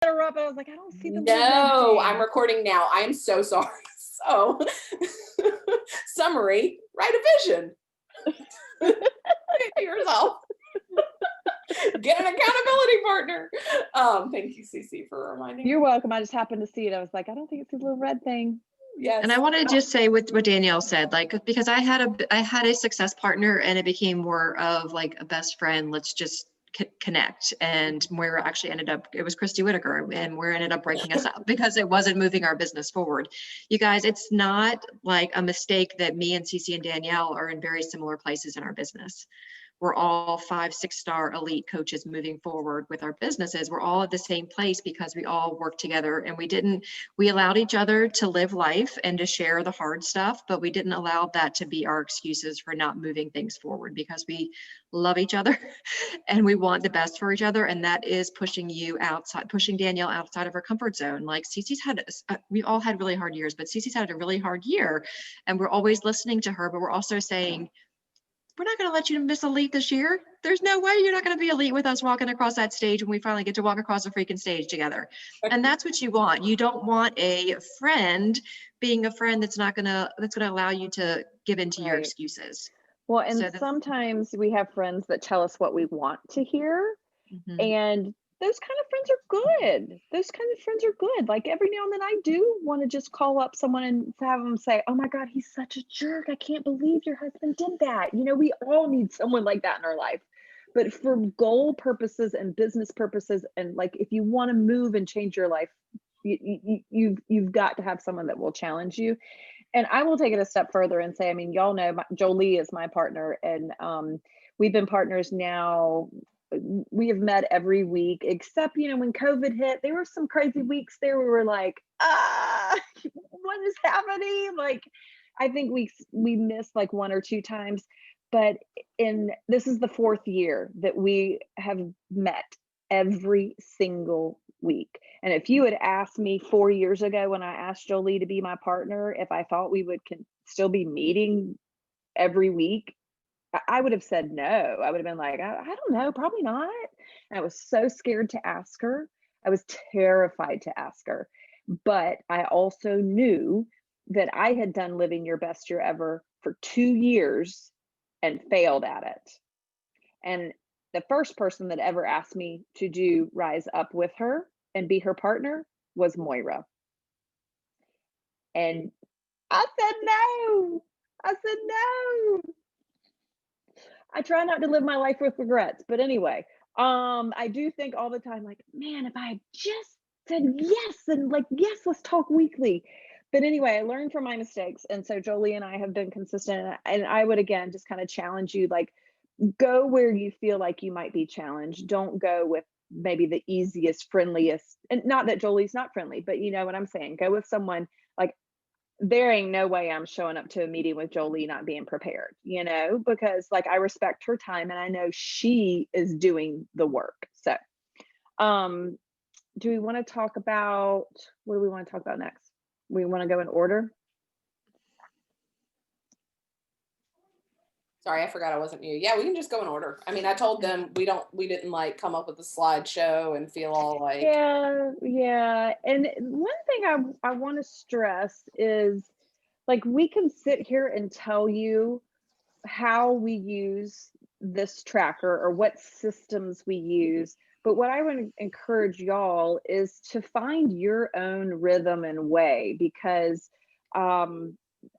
interrupt. I was like, I don't see the little red No, I'm thing. recording now. I am so sorry. So, summary, write a vision. To yourself. Get an accountability partner. Thank you, Cece, for reminding You're me. welcome. I just happened to see it. I was like, I don't think it's the little red thing. And I Yes. want to just say with what Danielle said, like, because I had a success partner and it became more of like a best friend. Let's just connect. And Moira actually ended up, it was Christy Whitaker, and Moira ended up breaking us up because it wasn't moving our business forward. You guys, it's not like a mistake that me and Cece and Danielle are in very similar places in our business. We're all 5, 6-star elite coaches moving forward with our businesses. We're all at the same place because we all work together, and we allowed each other to live life and to share the hard stuff, but we didn't allow that to be our excuses for not moving things forward, because we love each other and we want the best for each other. And that is pushing Danielle outside of her comfort zone. Like Cece's we all had really hard years, but Cece's had a really hard year, and we're always listening to her, but we're also saying, we're not going to let you miss elite this year. There's no way you're not going to be elite with us walking across that stage when we finally get to walk across the freaking stage together. And that's what you want. You don't want a friend being a friend that's going to allow you to give into your excuses. Well, and sometimes we have friends that tell us what we want to hear. Mm-hmm. And those kind of friends are good. Those kind of friends are good. Like every now and then I do want to just call up someone and have them say, oh my God, he's such a jerk. I can't believe your husband did that. You know, we all need someone like that in our life. But for goal purposes and business purposes, and like if you want to move and change your life, you've got to have someone that will challenge you. And I will take it a step further and say, I mean, y'all know Jolie is my partner, and we've been partners now. We have met every week, except, you know, when COVID hit, there were some crazy weeks there. We were like, what is happening? Like, I think we missed like 1 or 2 times, but this is the 4th year that we have met every single week. And if you had asked me 4 years ago when I asked Jolie to be my partner, if I thought we would still be meeting every week, I would have said no. I would have been like, I don't know, probably not. And I was so scared to ask her. I was terrified to ask her. But I also knew that I had done Living Your Best Year Ever for 2 years and failed at it. And the first person that ever asked me to do Rise Up with her and be her partner was Moira. And I said no. I try not to live my life with regrets, but anyway, I do think all the time, like, man, if I had just said yes, and like, yes, let's talk weekly. But anyway, I learned from my mistakes. And so Jolie and I have been consistent, and I would, again, just kind of challenge you, like, go where you feel like you might be challenged. Don't go with maybe the easiest, friendliest, and not that Jolie's not friendly, but you know what I'm saying? Go with someone like, there ain't no way I'm showing up to a meeting with Jolie not being prepared, you know, because like I respect her time and I know she is doing the work. So, do we want to talk about, what do we want to talk about next? We want to go in order. Sorry, I forgot I wasn't you. Yeah, we can just go in order. I mean, I told them we didn't like come up with a slideshow and feel all like. Yeah. And one thing I want to stress is, like, we can sit here and tell you how we use this tracker or what systems we use. But what I want to encourage y'all is to find your own rhythm and way, because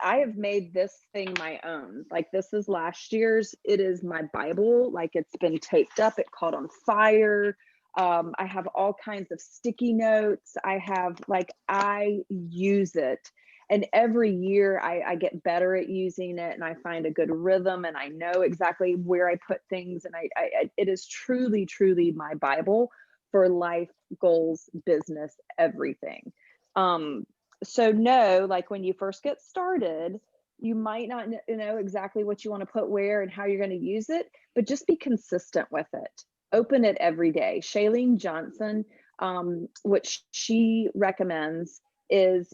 I have made this thing my own. Like, this is last year's. It is my Bible. Like, it's been taped up. It caught on fire. I have all kinds of sticky notes. I use it. And every year I get better at using it, and I find a good rhythm, and I know exactly where I put things. And it is truly, truly my Bible for life, goals, business, everything. So no, like when you first get started, you might not know exactly what you want to put where and how you're going to use it, but just be consistent with it. Open it every day. Shailene Johnson, what she recommends is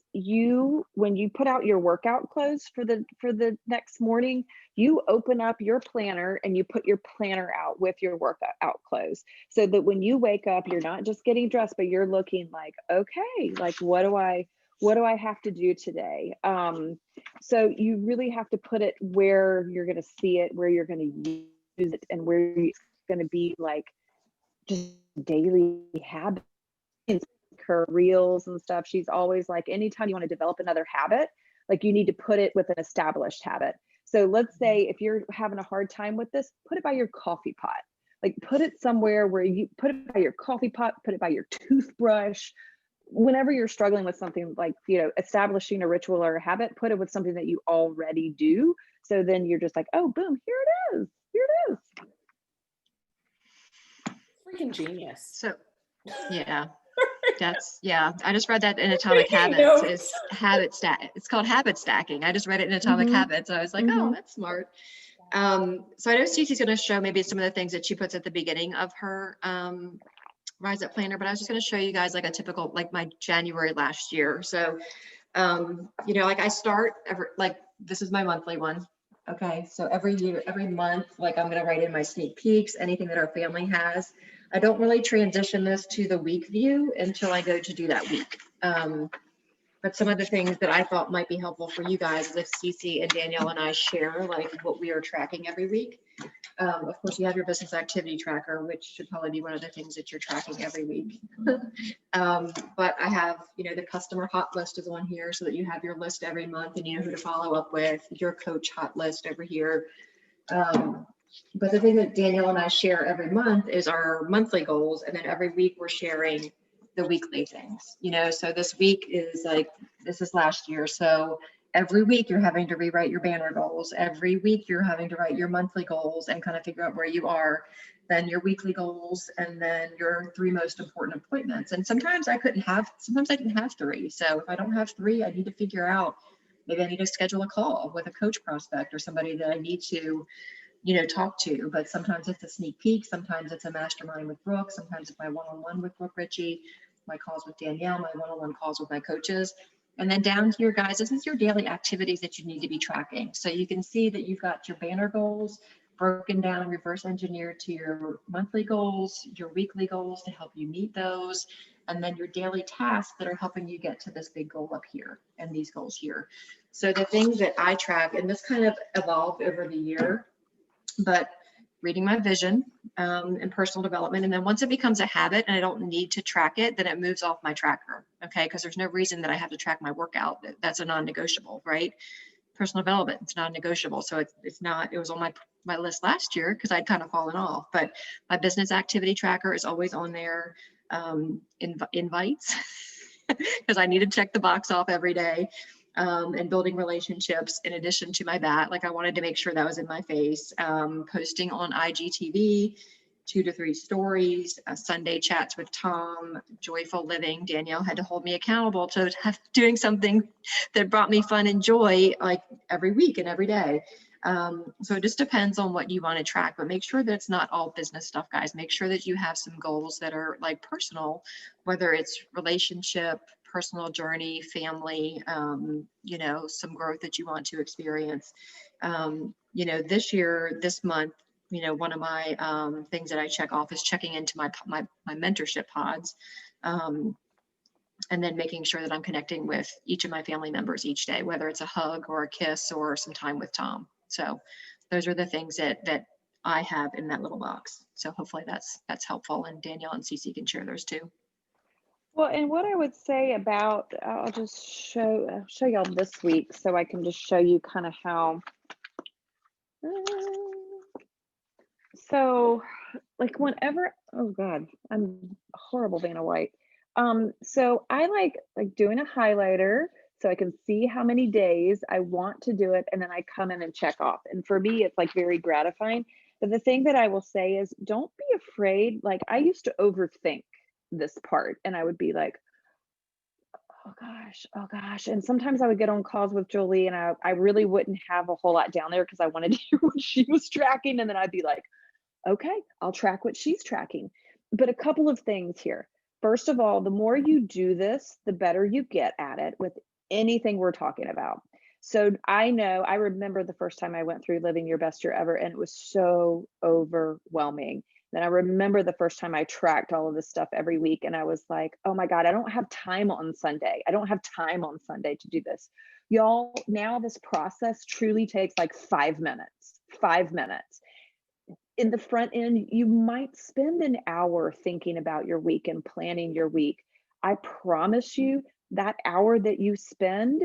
when you put out your workout clothes for the next morning, you open up your planner and you put your planner out with your workout clothes, so that when you wake up, you're not just getting dressed, but you're looking like, okay, like what do I have to do today? So you really have to put it where you're going to see it, where you're going to use it, and where it's going to be like just daily habits. Her reels and stuff, she's always like, anytime you want to develop another habit, like you need to put it with an established habit. So let's say if you're having a hard time with this, put it by your coffee pot. Like put it somewhere where you put it by your coffee pot, put it by your toothbrush. Whenever you're struggling with something, like, establishing a ritual or a habit, put it with something that you already do. So then you're just like, oh, boom, here it is. Here it is. Freaking genius. So, yeah. I just read that in Atomic Taking Habits. notes. It's called habit stacking. I just read it in Atomic Mhm. Habits. I was like, oh, Mhm. that's smart. So I know Cece's going to show maybe some of the things that she puts at the beginning of her Rise Up planner, but I was just going to show you guys like a typical, like my January last year. So, like I start this is my monthly one. Okay. So every month, like I'm going to write in my sneak peeks, anything that our family has. I don't really transition this to the week view until I go to do that week. But some of the things that I thought might be helpful for you guys is if Cece and Danielle and I share like what we are tracking every week. Of course, you have your business activity tracker, which should probably be one of the things that you're tracking every week. But I have, the customer hot list is on here so that you have your list every month and you know who to follow up with, your coach hot list over here. But the thing that Danielle and I share every month is our monthly goals. And then every week we're sharing the weekly things, so this week is this is last year. So every week you're having to rewrite your banner goals. Every week you're having to write your monthly goals and kind of figure out where you are, then your weekly goals, and then your 3 most important appointments. And sometimes I didn't have 3. So if I don't have 3, I need to figure out, maybe I need to schedule a call with a coach prospect or somebody that I need to talk to. But sometimes it's a sneak peek, sometimes it's a mastermind with Brooke, sometimes it's my one-on-one with Brooke Ritchie, my calls with Danielle, my one-on-one calls with my coaches. And then down here, guys, this is your daily activities that you need to be tracking. So you can see that you've got your banner goals broken down and reverse engineered to your monthly goals, your weekly goals to help you meet those, and then your daily tasks that are helping you get to this big goal up here and these goals here. So the things that I track, and this kind of evolved over the year, but reading my vision and personal development. And then once it becomes a habit and I don't need to track it, then it moves off my tracker. Okay. Because there's no reason that I have to track my workout. That's a non-negotiable, right? Personal development, it's non-negotiable. So it's not, it was on my list last year because I'd kind of fallen off, but my business activity tracker is always on there. Invites, because I need to check the box off every day. And building relationships in addition to my bat. Like I wanted to make sure that was in my face. Posting on IGTV, 2 to 3 stories, Sunday chats with Tom, joyful living. Danielle had to hold me accountable to doing something that brought me fun and joy like every week and every day. So it just depends on what you want to track, but make sure that it's not all business stuff, guys. Make sure that you have some goals that are like personal, whether it's relationship, personal journey, family, some growth that you want to experience. This month, one of my things that I check off is checking into my mentorship pods. And then making sure that I'm connecting with each of my family members each day, whether it's a hug or a kiss or some time with Tom. So those are the things that I have in that little box. So hopefully that's helpful. And Danielle and Cece can share those too. Well, and what I would say about, I'll just show y'all this week, so I can just show you kind of how. So, like whenever, oh God, I'm a horrible Vanna White. So I like doing a highlighter so I can see how many days I want to do it, and then I come in and check off. And for me, it's like very gratifying. But the thing that I will say is, don't be afraid. Like I used to overthink this part, and I would be like, oh gosh. And sometimes I would get on calls with Julie and I really wouldn't have a whole lot down there because I wanted to hear what she was tracking. And then I'd be like, okay, I'll track what she's tracking. But a couple of things here. First of all, the more you do this, the better you get at it with anything we're talking about. So I remember the first time I went through Living Your Best Year Ever, and it was so overwhelming. Then I remember the first time I tracked all of this stuff every week, and I was like, oh my God, I don't have time on Sunday. I don't have time on Sunday to do this. Y'all, now this process truly takes like 5 minutes, 5 minutes. In the front end, you might spend an hour thinking about your week and planning your week. I promise you that hour that you spend,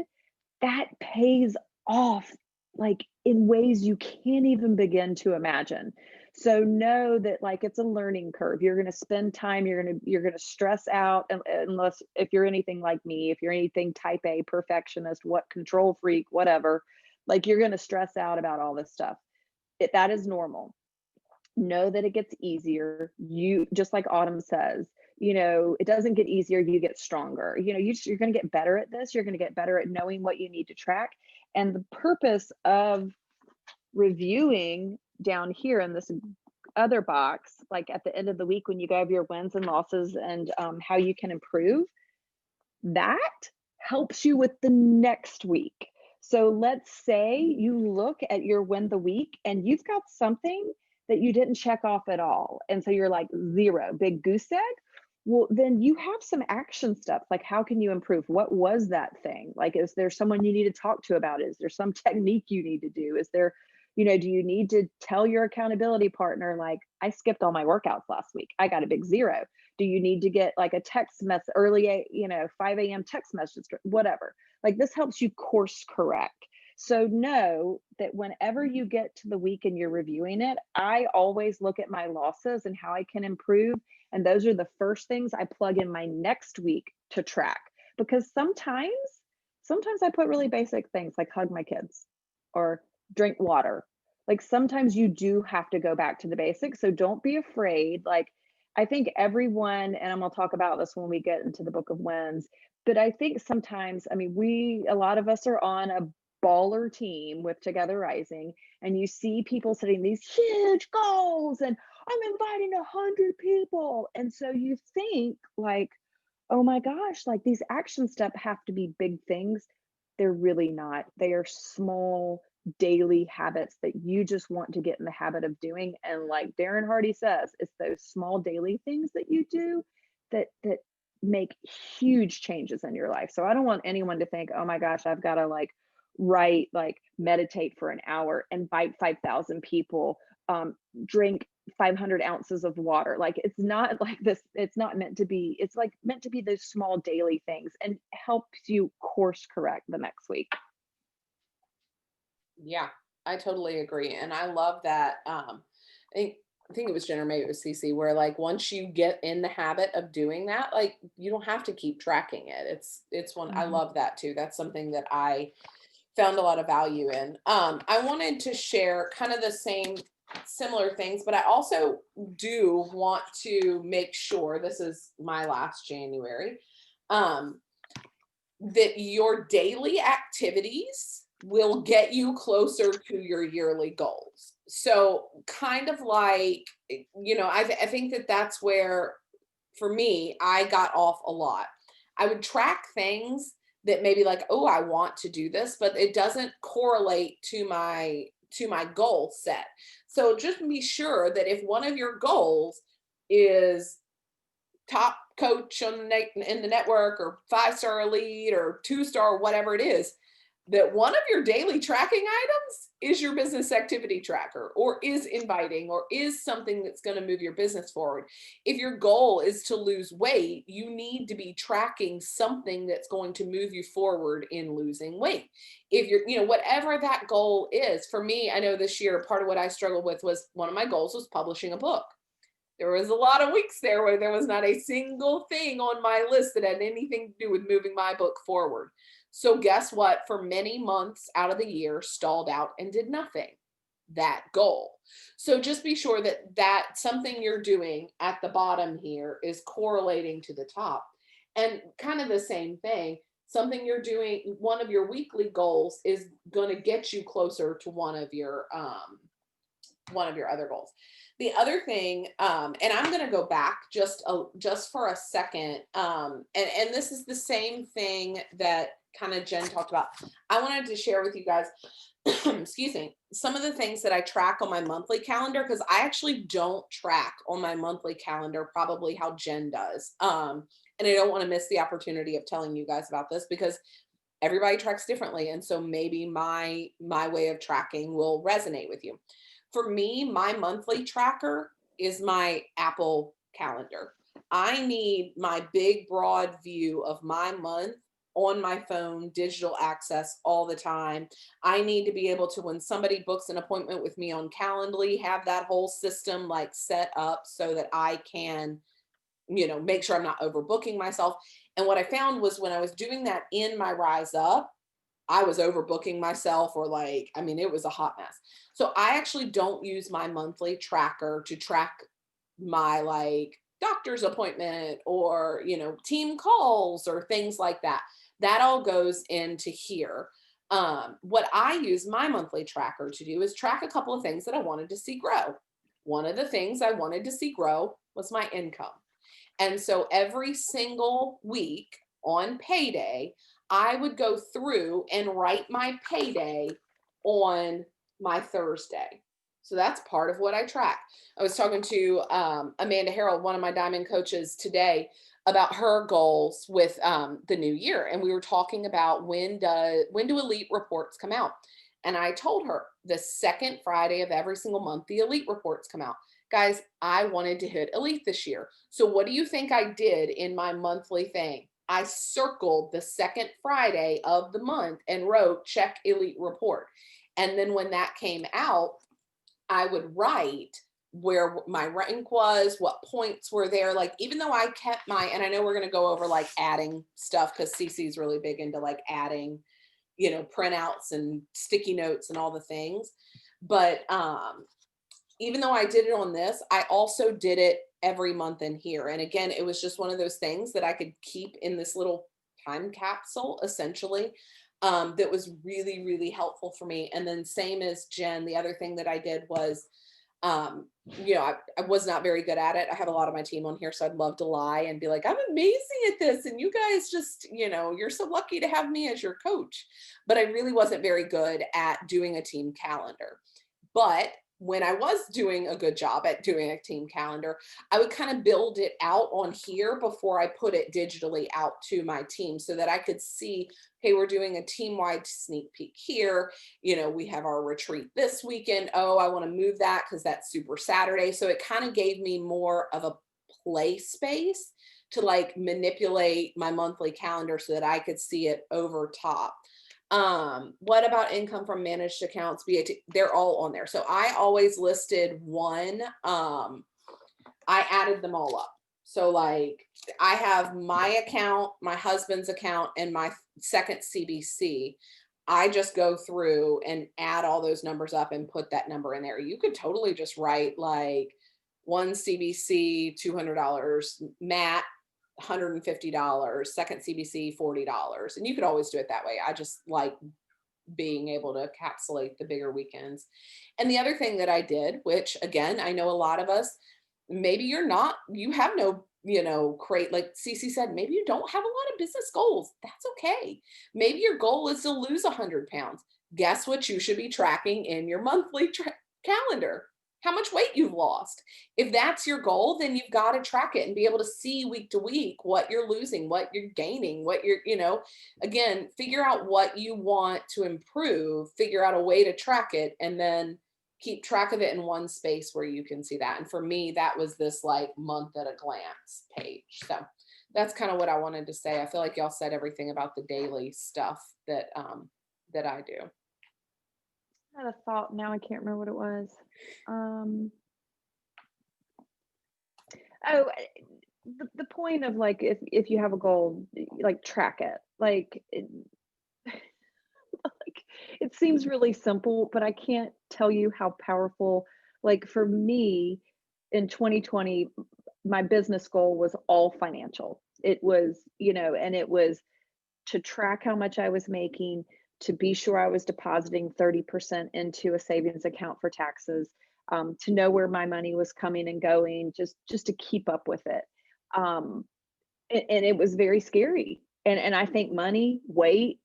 that pays off like in ways you can't even begin to imagine. So know that like it's a learning curve. You're going to spend time, you're going to stress out unless if you're anything like me, if you're anything type A perfectionist, what control freak, whatever, like you're going to stress out about all this stuff. That is normal. Know that it gets easier. You just like Autumn says, it doesn't get easier, you get stronger. You're going to get better at this. You're going to get better at knowing what you need to track. And the purpose of reviewing down here in this other box, like at the end of the week when you go over your wins and losses and how you can improve, that helps you with the next week. So let's say you look at your win the week and you've got something that you didn't check off at all. And so you're like 0, big goose egg. Well, then you have some action steps. Like, how can you improve? What was that thing? Like, is there someone you need to talk to about it? Is there some technique you need to do? Is there, do you need to tell your accountability partner, like, I skipped all my workouts last week, I got a big 0. Do you need to get like a text message early, 5 a.m. text message, whatever? Like, this helps you course correct. So know that whenever you get to the week and you're reviewing it, I always look at my losses and how I can improve. And those are the first things I plug in my next week to track. Because sometimes I put really basic things like hug my kids or drink water. Like sometimes you do have to go back to the basics. So don't be afraid. Like, I think everyone, and I'm going to talk about this when we get into the book of wins, but I think sometimes, a lot of us are on a baller team with Together Rising, and you see people setting these huge goals and I'm inviting 100 people. And so you think like, oh my gosh, like these action steps have to be big things. They're really not. They are small daily habits that you just want to get in the habit of doing. And like Darren Hardy says, it's those small daily things that you do that make huge changes in your life. So I don't want anyone to think, oh my gosh, I've got to meditate for an hour, invite 5,000 people, drink 500 ounces of water. Like, it's not like this. It's not meant to be. It's like meant to be those small daily things and helps you course correct the next week. Yeah, I totally agree. And I love that. I think it was Jen or maybe it was CC, where like once you get in the habit of doing that, like you don't have to keep tracking it. It's one, I love that too. That's something that I found a lot of value in. I wanted to share kind of the similar things, but I also do want to make sure, this is my last January, that your daily activities will get you closer to your yearly goals. So kind of like, I think that that's where, for me, I got off a lot. I would track things that maybe like, oh, I want to do this, but it doesn't correlate to my goal set. So just be sure that if one of your goals is top coach in the network or 5-star elite or 2-star, whatever it is, that one of your daily tracking items is your business activity tracker, or is inviting, or is something that's going to move your business forward. If your goal is to lose weight, you need to be tracking something that's going to move you forward in losing weight. If you're, whatever that goal is, for me, I know this year, part of what I struggled with was one of my goals was publishing a book. There was a lot of weeks there where there was not a single thing on my list that had anything to do with moving my book forward. So guess what? For many months out of the year, stalled out and did nothing. That goal. So just be sure that something you're doing at the bottom here is correlating to the top. And kind of the same thing, something you're doing, one of your weekly goals is going to get you closer to one of your one of your other goals. The other thing, and I'm going to go back just for a second, and this is the same thing that kind of Jen talked about. I wanted to share with you guys, excuse me, some of the things that I track on my monthly calendar, because I actually don't track on my monthly calendar probably how Jen does. And I don't want to miss the opportunity of telling you guys about this, because everybody tracks differently, and so maybe my way of tracking will resonate with you. For me, my monthly tracker is my Apple Calendar. I need my big, broad view of my month on my phone, digital access all the time. I need to be able to, when somebody books an appointment with me on Calendly, have that whole system like set up so that I can, make sure I'm not overbooking myself. And what I found was when I was doing that in my Rise Up, I was overbooking myself, or it was a hot mess. So I actually don't use my monthly tracker to track my doctor's appointment or, team calls or things like that. That all goes into here. What I use my monthly tracker to do is track a couple of things that I wanted to see grow. One of the things I wanted to see grow was my income. And so every single week on payday, I would go through and write my payday on my Thursday. So that's part of what I track. I was talking to Amanda Harold, one of my diamond coaches, today about her goals with the new year. And we were talking about when do elite reports come out? And I told her the second Friday of every single month, the elite reports come out. Guys, I wanted to hit elite this year. So what do you think I did in my monthly thing? I circled the second Friday of the month and wrote check elite report. And then when that came out, I would write where my rank was, what points were there. Even though I kept and I know we're going to go over adding stuff, because Cece's really big into adding, printouts and sticky notes and all the things. But even though I did it on this, I also did it every month in here. And again, it was just one of those things that I could keep in this little time capsule, essentially, that was really, really helpful for me. And then same as Jen, the other thing that I did was, I was not very good at it. I have a lot of my team on here, so I'd love to lie and be like, I'm amazing at this. And you guys just, you're so lucky to have me as your coach. But I really wasn't very good at doing a team calendar. But when I was doing a good job at doing a team calendar, I would kind of build it out on here before I put it digitally out to my team, so that I could see, hey, we're doing a team-wide sneak peek here. We have our retreat this weekend. Oh, I want to move that because that's Super Saturday. So it kind of gave me more of a play space to manipulate my monthly calendar so that I could see it over top. What about income from managed accounts? They're all on there. So I always listed one. I added them all up. So I have my account, my husband's account, and my second CBC. I just go through and add all those numbers up and put that number in there. You could totally just write one CBC, $200, Matt, $150, second CBC, $40. And you could always do it that way. I just like being able to encapsulate the bigger weekends. And the other thing that I did, which again, I know a lot of us, maybe you have no, like Cece said, maybe you don't have a lot of business goals. That's okay. Maybe your goal is to lose 100 pounds. Guess what you should be tracking in your monthly calendar? How much weight you've lost. If that's your goal, then you've got to track it and be able to see week to week what you're losing, what you're gaining, what you're, again, figure out what you want to improve, figure out a way to track it, and then keep track of it in one space where you can see that. And for me, that was this month at a glance page. So that's kind of what I wanted to say. I feel like y'all said everything about the daily stuff that I do. I had a thought, now I can't remember what it was. The point of if you have a goal, track it. It seems really simple, but I can't tell you how powerful. For me in 2020, my business goal was all financial. It was, and it was to track how much I was making, to be sure I was depositing 30% into a savings account for taxes. to know where my money was coming and going, just to keep up with it. And it was very scary. And I think money, weight,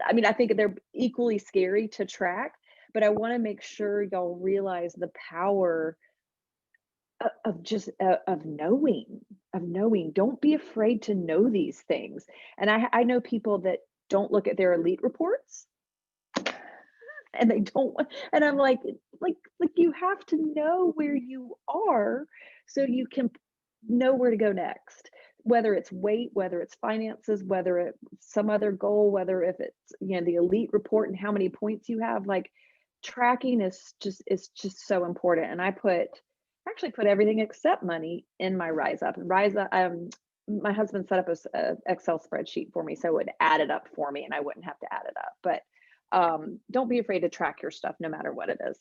I mean, I think they're equally scary to track, but I want to make sure y'all realize the power of just of knowing. Don't be afraid to know these things. And I know people that don't look at their elite reports, and they don't and I'm like you have to know where you are so you can know where to go next, whether it's weight, whether it's finances, whether it's some other goal, whether if it's, the elite report and how many points you have. Like, tracking is just so important. And I actually put everything except money in my rise up. My husband set up a Excel spreadsheet for me, so it would add it up for me and I wouldn't have to add it up. But don't be afraid to track your stuff no matter what it is.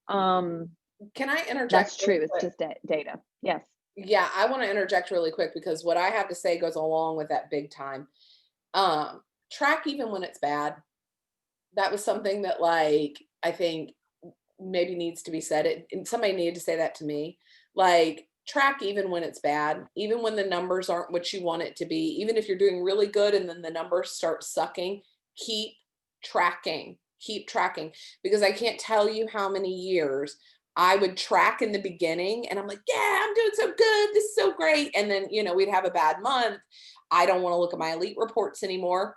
Can I interject? That's true. really It's quick? just data. Yes. Yeah, I want to interject really quick because what I have to say goes along with that big time. Track even when it's bad. That was something that, like, I think maybe needs to be said. And somebody needed to say that to me. Like, track even when it's bad, even when the numbers aren't what you want it to be, even if you're doing really good and then the numbers start sucking, keep tracking, because I can't tell you how many years I would track in the beginning and I'm like, yeah, I'm doing so good. This is so great. And then, we'd have a bad month. I don't want to look at my elite reports anymore.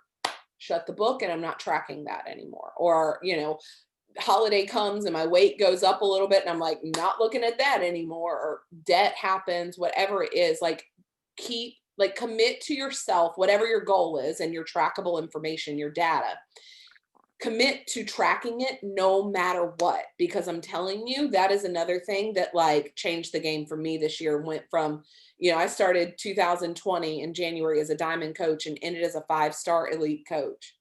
Shut the book, and I'm not tracking that anymore. Or, holiday comes and my weight goes up a little bit and I'm like, not looking at that anymore, or debt happens, whatever it is. Like, commit to yourself, whatever your goal is and your trackable information, your data. Commit to tracking it no matter what, because I'm telling you, that is another thing that, like, changed the game for me this year. Went from, I started 2020 in January as a diamond coach and ended as a 5-star elite coach.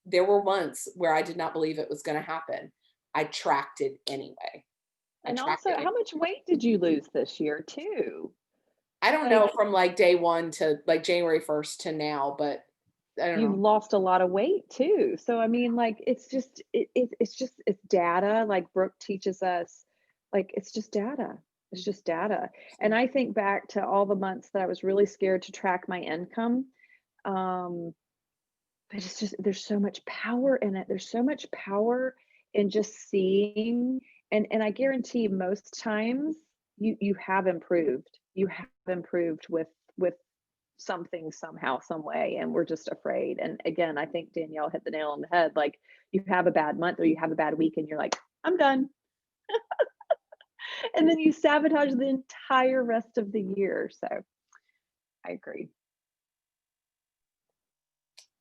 There were months where I did not believe it was going to happen. I tracked it anyway. And also, how much weight did you lose this year too? I don't know, from like day one to like January 1st to now, but I don't You've know. lost a lot of weight too. So I mean, like, it's data. Like Brooke teaches us, like, it's just data. It's just data. And I think back to all the months that I was really scared to track my income. But it's just, there's so much power in it. There's so much power in just seeing, and I guarantee most times you have improved. You have improved with something, somehow, some way, and we're just afraid. And again, I think Danielle hit the nail on the head. Like, you have a bad month or you have a bad week and you're like, I'm done. And then you sabotage the entire rest of the year. So I agree.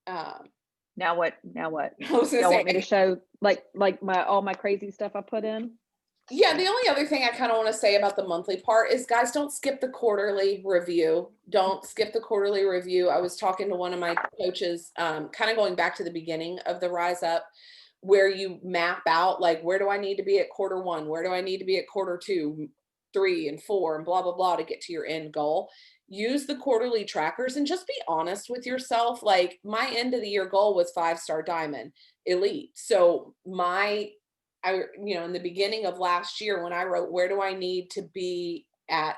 Now what? I was gonna Y'all say, want me to show like all my crazy stuff I put in? yeah, the only other thing I kind of want to say about the monthly part is, guys, don't skip the quarterly review. Don't skip the quarterly review. I was talking to one of my coaches, kind of going back to the beginning of the Rise Up, where you map out, like, where do I need to be at quarter one? Where do I need to be at quarter 2, 3, and 4, and blah, blah, blah, to get to your end goal. Use the quarterly trackers and just be honest with yourself. Like, my end of the year goal was 5-star diamond elite. So in the beginning of last year, when I wrote, where do I need to be at,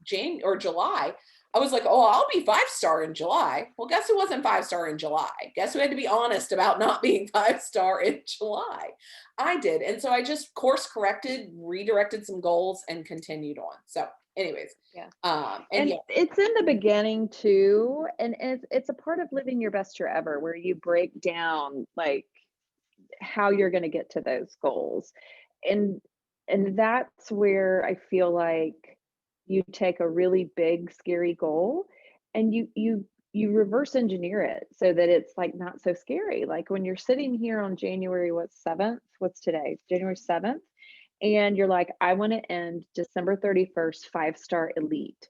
January or July, I was like, oh, I'll be 5-star in July. Well, guess who wasn't 5-star in July? Guess who had to be honest about not being 5-star in July? I did. And so I just course corrected, redirected some goals, and continued on. So anyways, Yeah. and yeah, it's in the beginning too. And it's a part of living your best year ever, where you break down like how you're going to get to those goals. And that's where I feel like you take a really big scary goal and you reverse engineer it so that it's like not so scary. Like, when you're sitting here on January 7th, what's today, January 7th, and you're like, I want to end December 31st 5-star elite.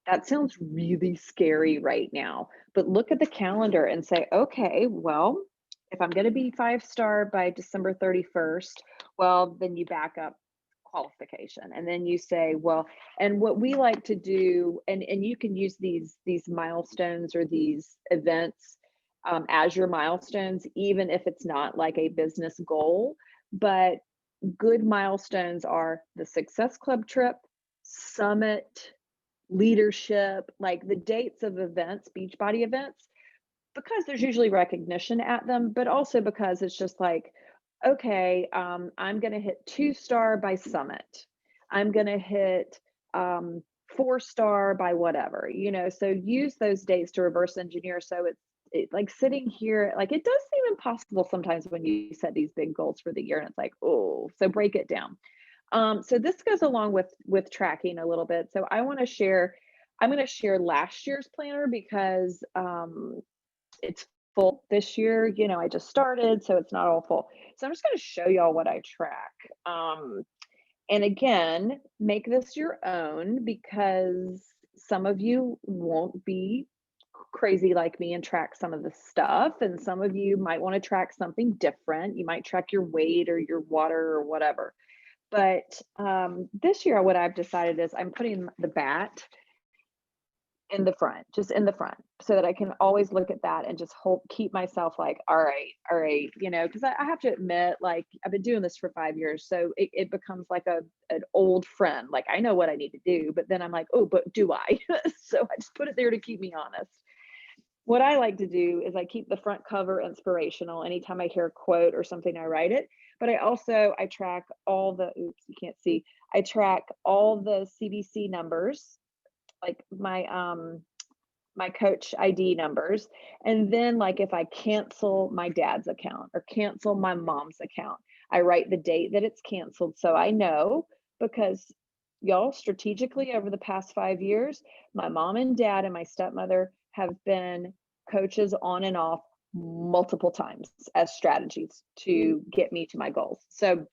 That sounds really scary right now, but look at the calendar and say, okay, well, if I'm going to be 5-star by December 31st, well, then you back up qualification. And then you say, well, and what we like to do, and you can use these milestones or these events as your milestones, even if it's not like a business goal. But good milestones are the Success Club trip, summit, leadership, like the dates of events, Beachbody events, because there's usually recognition at them, but also because it's just like, okay, I'm going to hit 2-star by summit. I'm going to hit 4-star by whatever, so use those dates to reverse engineer. So like sitting here, like it does seem impossible sometimes when you set these big goals for the year and it's like, oh, so break it down. So this goes along with tracking a little bit. So I'm going to share last year's planner because it's full this year. I just started, so it's not all full. So I'm just going to show y'all what I track. And again, make this your own because some of you won't be crazy like me and track some of the stuff. And some of you might want to track something different. You might track your weight or your water or whatever. But this year, what I've decided is I'm putting the bat in the front, just in the front, so that I can always look at that and just keep myself like, all right, because I have to admit, like, I've been doing this for 5 years. So it becomes like an old friend. Like, I know what I need to do, but then I'm like, oh, but do I? So I just put it there to keep me honest. What I like to do is I keep the front cover inspirational. Anytime I hear a quote or something, I write it. But I track all the, oops, you can't see. I track all the CBC numbers, like my coach ID numbers. And then like if I cancel my dad's account or cancel my mom's account, I write the date that it's canceled. So I know, because y'all, strategically over the past 5 years, my mom and dad and my stepmother have been coaches on and off multiple times as strategies to get me to my goals. So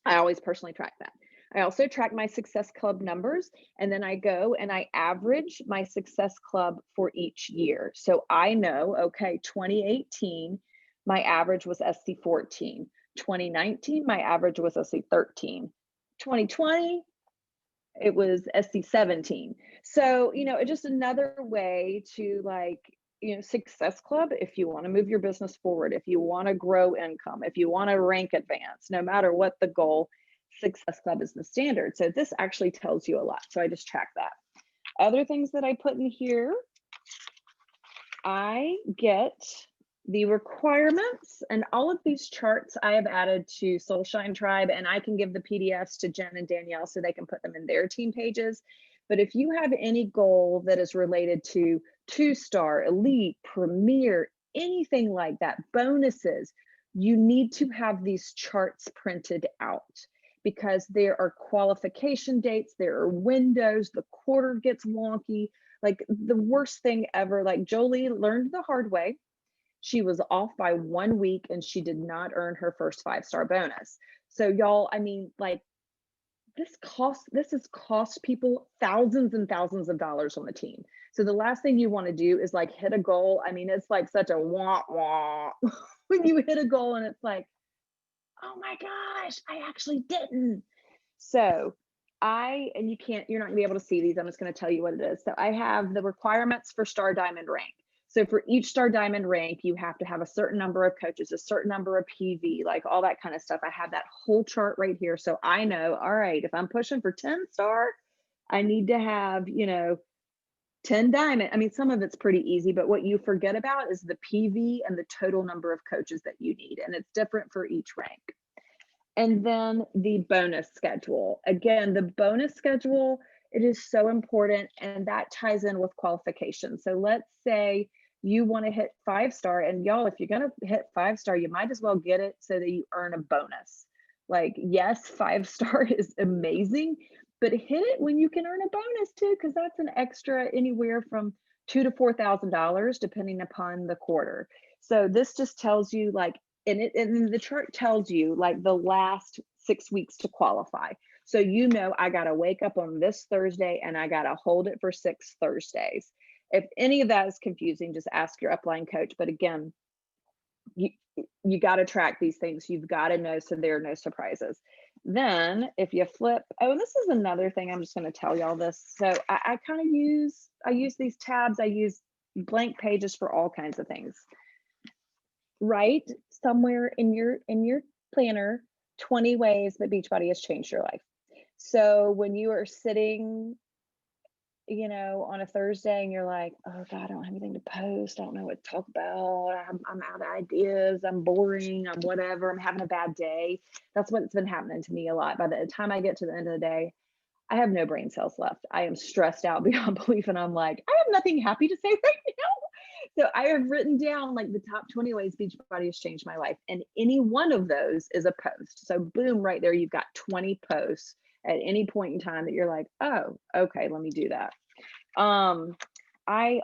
I always personally track that. I also track my Success Club numbers, and then I go and I average my Success Club for each year. So I know, okay, 2018, my average was SC14. 2019, my average was SC13. 2020, it was SC17. So, it's just another way to like, Success Club, if you want to move your business forward, if you want to grow income, if you want to rank advance, no matter what the goal, Success Club is the standard. So this actually tells you a lot. So I just track that. Other things that I put in here, I get the requirements, and all of these charts I have added to Soulshine Tribe, and I can give the PDFs to Jen and Danielle so they can put them in their team pages. But if you have any goal that is related to 2-star, elite, premier, anything like that, bonuses, you need to have these charts printed out, because there are qualification dates, there are windows, the quarter gets wonky. Like the worst thing ever, like Jolie learned the hard way. She was off by 1 week and she did not earn her first 5-star bonus. So y'all, I mean, like this has cost people thousands and thousands of dollars on the team. So the last thing you want to do is like hit a goal. I mean, it's like such a wah wah when you hit a goal and it's like, oh my gosh, I actually didn't. So and you're not gonna be able to see these. I'm just gonna tell you what it is. So I have the requirements for Star Diamond rank. So for each Star Diamond rank, you have to have a certain number of coaches, a certain number of PV, like all that kind of stuff. I have that whole chart right here. So I know, all right, if I'm pushing for 10-star, I need to have, 10 diamond. I mean, some of it's pretty easy, but what you forget about is the PV and the total number of coaches that you need. And it's different for each rank. And then the bonus schedule. Again, the bonus schedule, it is so important, and that ties in with qualifications. So let's say you want to hit 5-star, and y'all, if you're going to hit 5-star, you might as well get it so that you earn a bonus. Like, yes, 5-star is amazing, but hit it when you can earn a bonus too, because that's an extra anywhere from $2,000 to $4,000 depending upon the quarter. So this just tells you like, and the chart tells you like the last 6 weeks to qualify. So I got to wake up on this Thursday and I got to hold it for 6 Thursdays. If any of that is confusing, just ask your upline coach. But again, you got to track these things. You've got to know so there are no surprises. Then if you flip, this is another thing. I'm just going to tell y'all this. So I use these tabs. I use blank pages for all kinds of things. Write somewhere in your planner 20 ways that Beachbody has changed your life. So when you are sitting, on a Thursday and you're like, oh God, I don't have anything to post. I don't know what to talk about. I'm out of ideas. I'm boring. I'm whatever. I'm having a bad day. That's what's been happening to me a lot. By the time I get to the end of the day, I have no brain cells left. I am stressed out beyond belief. And I'm like, I have nothing happy to say right now. So I have written down like the top 20 ways Beachbody has changed my life. And any one of those is a post. So boom, right there, you've got 20 posts at any point in time that you're like, oh, okay, let me do that. I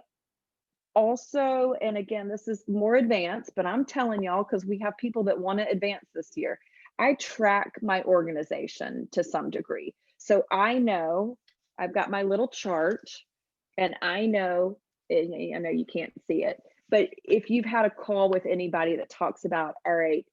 also, and again, this is more advanced, but I'm telling y'all, because we have people that want to advance this year, I track my organization to some degree. So I know I've got my little chart, and I know you can't see it, but if you've had a call with anybody that talks about, all right,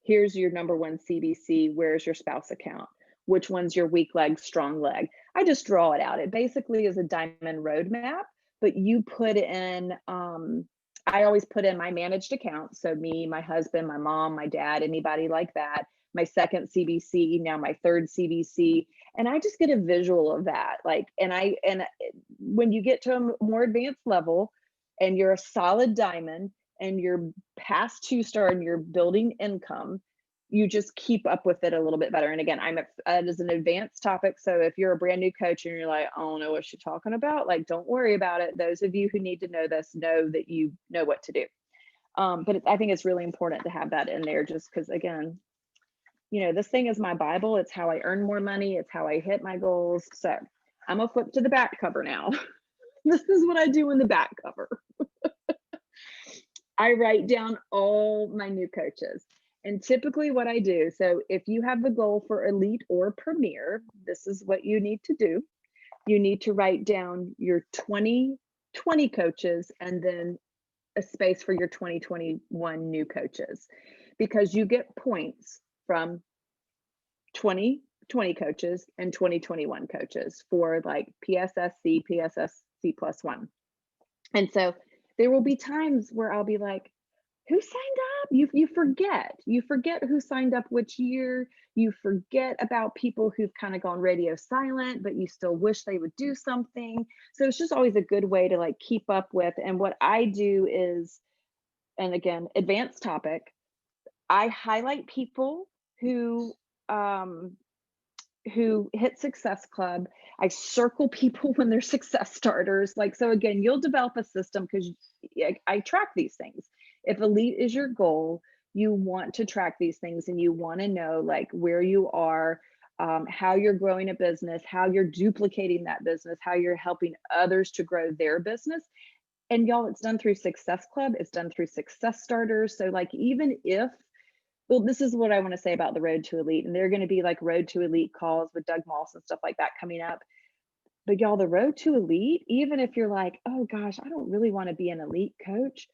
here's your number one CBC, where's your spouse account? Which one's your weak leg, strong leg? I just draw it out. It basically is a diamond roadmap, but you put in, I always put in my managed account. So me, my husband, my mom, my dad, anybody like that, my second CBC, now my third CBC. And I just get a visual of that. Like, and when you get to a more advanced level and you're a solid diamond and you're past 2-star and you're building income, you just keep up with it a little bit better. And again, it is an advanced topic. So if you're a brand new coach and you're like, I don't know what she's talking about, like, don't worry about it. Those of you who need to know this, know that you know what to do. But I think it's really important to have that in there, just because, again, this thing is my Bible. It's how I earn more money. It's how I hit my goals. So I'm gonna flip to the back cover now. This is what I do in the back cover. I write down all my new coaches. And typically what I do, so if you have the goal for elite or premier, this is what you need to do. You need to write down your 2020 coaches and then a space for your 2021 new coaches, because you get points from 2020 coaches and 2021 coaches for like PSSC, PSSC +1. And so there will be times where I'll be like, who signed up? You forget who signed up which year. You forget about people who've kind of gone radio silent, but you still wish they would do something. So it's just always a good way to like keep up with. And what I do is, and again, advanced topic, I highlight people who hit Success Club. I circle people when they're success starters. Like, so again, you'll develop a system because I track these things. If elite is your goal, you want to track these things and you want to know like where you are, how you're growing a business, how you're duplicating that business, how you're helping others to grow their business. And y'all, it's done through Success Club. It's done through Success Starters. So like, even if, well, this is what I want to say about the Road to Elite, and they're going to be like Road to Elite calls with Doug Moss and stuff like that coming up. But y'all, the Road to Elite, even if you're like, oh gosh, I don't really want to be an elite coach,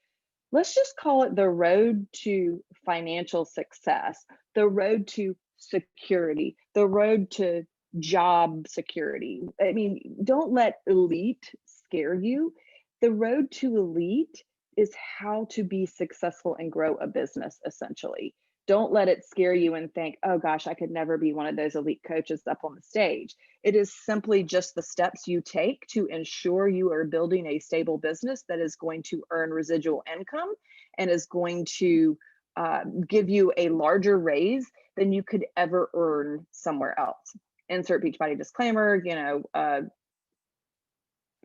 let's just call it the road to financial success, the road to security, the road to job security. I mean, don't let elite scare you. The road to elite is how to be successful and grow a business, essentially. Don't let it scare you and think, oh gosh, I could never be one of those elite coaches up on the stage. It is simply just the steps you take to ensure you are building a stable business that is going to earn residual income and is going to give you a larger raise than you could ever earn somewhere else. Insert Beachbody disclaimer,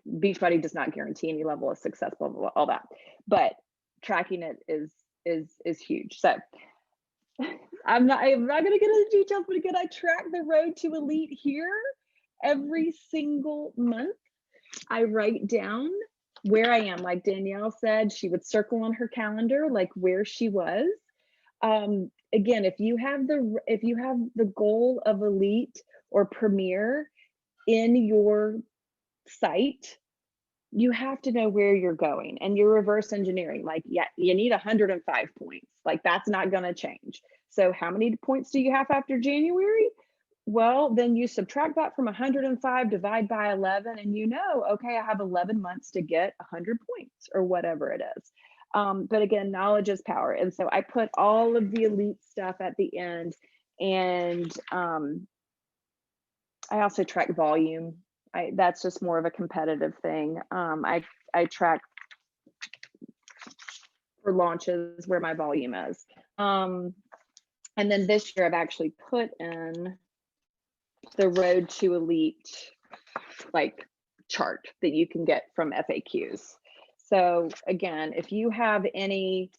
Beachbody does not guarantee any level of success, blah, blah, blah, all that. But tracking it is huge. So I'm not going to get into details, but again, I track the Road to Elite here every single month. I write down where I am. Like Danielle said, she would circle on her calendar, like where she was. Again, if you have the goal of elite or premier in your site, you have to know where you're going, and you're reverse engineering. Like, yeah, you need 105 points. Like, that's not going to change. So how many points do you have after January? Well, then you subtract that from 105, divide by 11, and okay, I have 11 months to get 100 points or whatever it is. But again, knowledge is power. And so I put all of the elite stuff at the end. And I also track volume. That's just more of a competitive thing. I track for launches where my volume is. And then this year I've actually put in the Road to Elite like chart that you can get from FAQs. So again, if you have any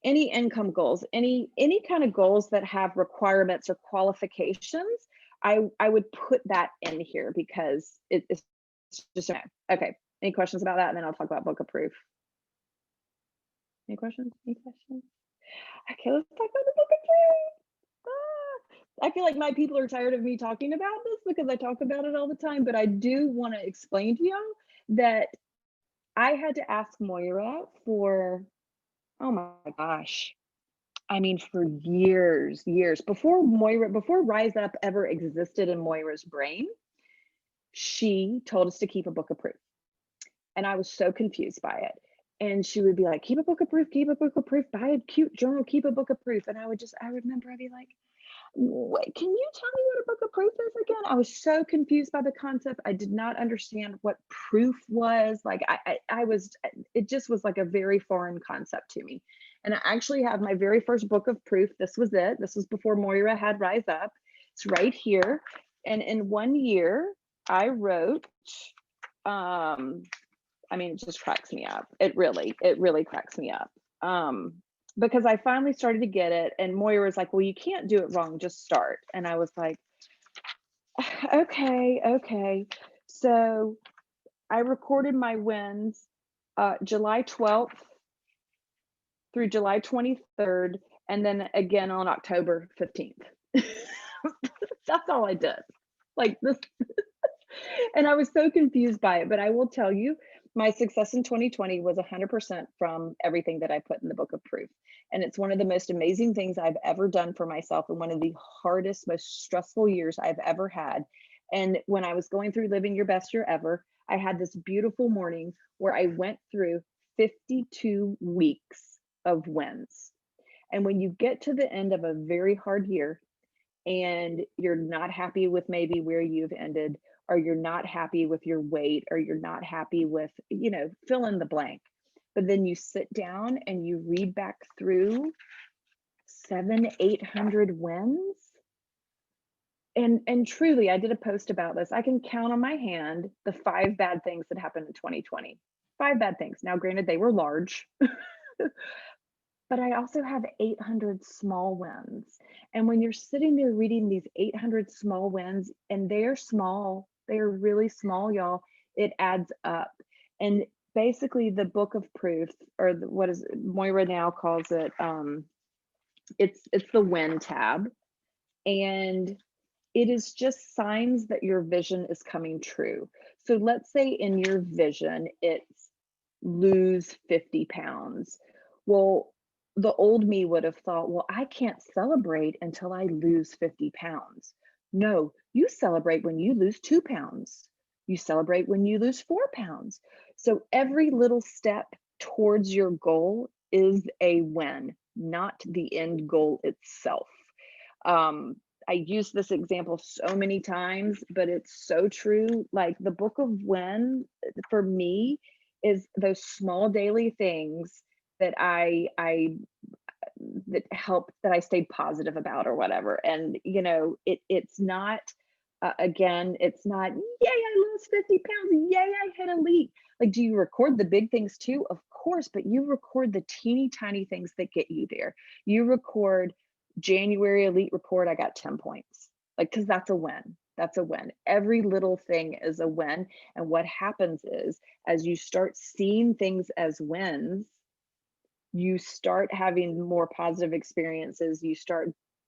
income goals, any kind of goals that have requirements or qualifications, I would put that in here because it's just okay. Any questions about that? And then I'll talk about book of proof. Any questions? Any questions? Okay, let's talk about the book of proof. I feel like my people are tired of me talking about this because I talk about it all the time, but I do want to explain to y'all that I had to ask Moira for, oh my gosh, I mean, for years, before Rise Up ever existed in Moira's brain, she told us to keep a book of proof. And I was so confused by it. And she would be like, keep a book of proof, buy a cute journal, keep a book of proof. And I remember I'd be like, wait, can you tell me what a book of proof is again? I was so confused by the concept. I did not understand what proof was. Like it just was like a very foreign concept to me. And I actually have my very first book of proof. This was it. This was before Moira had Rise Up. It's right here. And in 1 year, I wrote, I mean, it just cracks me up. It really cracks me up. Because I finally started to get it, and Moira was like, well, you can't do it wrong, just start. And I was like, okay. So I recorded my wins July 12th through July 23rd, and then again on October 15th. That's all I did. Like this. And I was so confused by it, but I will tell you, my success in 2020 was 100% from everything that I put in the book of proof. And it's one of the most amazing things I've ever done for myself, and one of the hardest, most stressful years I've ever had. And when I was going through Living Your Best Year Ever, I had this beautiful morning where I went through 52 weeks of wins. And when you get to the end of a very hard year and you're not happy with maybe where you've ended, or you're not happy with your weight, or you're not happy with, fill in the blank. But then you sit down and you read back through 700-800 wins. And truly, I did a post about this. I can count on my hand the 5 bad things that happened in 2020. 5 bad things. Now, granted, they were large, but I also have 800 small wins. And when you're sitting there reading these 800 small wins, and they're small, they're really small, y'all, it adds up. And basically the book of proof, or what is Moira now calls it, it's the win tab. And it is just signs that your vision is coming true. So let's say in your vision, it's lose 50 pounds. Well, the old me would have thought, well, I can't celebrate until I lose 50 pounds. No, you celebrate when you lose 2 pounds. You celebrate when you lose 4 pounds. So every little step towards your goal is a win, not the end goal itself. I use this example so many times, but it's so true. Like the book of win for me is those small daily things that that help, that I stayed positive about or whatever. And it's not again, it's not, yay, I lost 50 pounds, yay, I hit elite. Like, do you record the big things too? Of course, but you record the teeny tiny things that get you there. You record January elite report, I got 10 points. Like, because that's a win. That's a win. Every little thing is a win. And what happens is, as you start seeing things as wins, you start having more positive experiences.